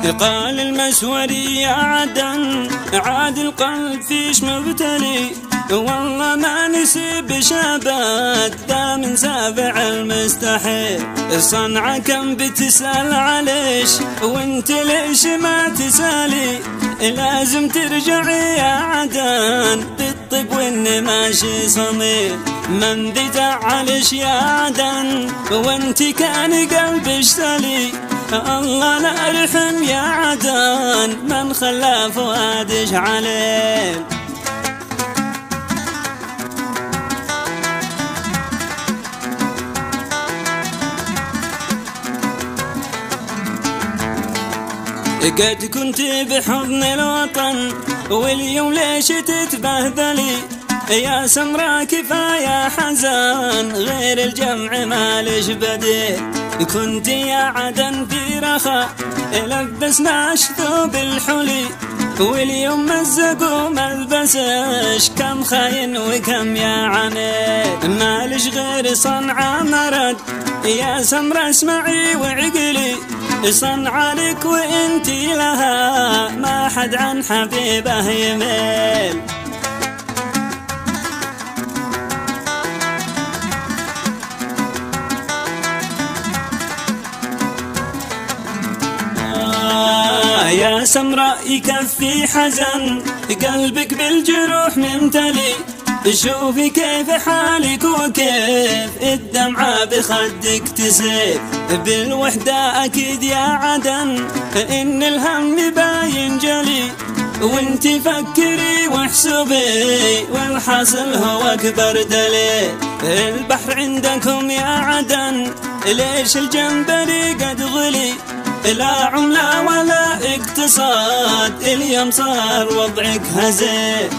قال المسوري يا عدن عاد القلب فيش مبتلي، والله ما نسيب شبات ذا من سابع المستحيل. صنعة كم بتسأل عليش وانت ليش ما تسالي، لازم ترجعي يا عدن بالطب واني ماشي صميل. من ذي زعلش يا عدن وانت كان قلبش سلي، الله لا يرحم يا عدن من خلى فؤادش عليه. قد كنت بحضن الوطن واليوم ليش تتبهدلي، يا سمرا كفاية حزان غير الجمع مالش بديل. كنت يا عدن في رخاء لبسناش ثوب الحلي، واليوم مزقوا ملبسش كم خاين وكم يا عميل. مالش غير صنعة مرد يا سمرا اسمعي وعقلي، صنعة لك وانتي لها ما حد عن حبيبه يميل. يا سمراء يكفي حزن قلبك بالجروح ممتلي، شوفي كيف حالك وكيف الدمعة بخدك تسيل. بالوحدة أكيد يا عدن إن الهم باين جلي، وانتي فكري واحسبي والحاصل هو أكبر دليل. البحر عندكم يا عدن ليش الجنبري قد غلي، لا عملة ولا اقتصاد اليوم صار وضعك هزيل.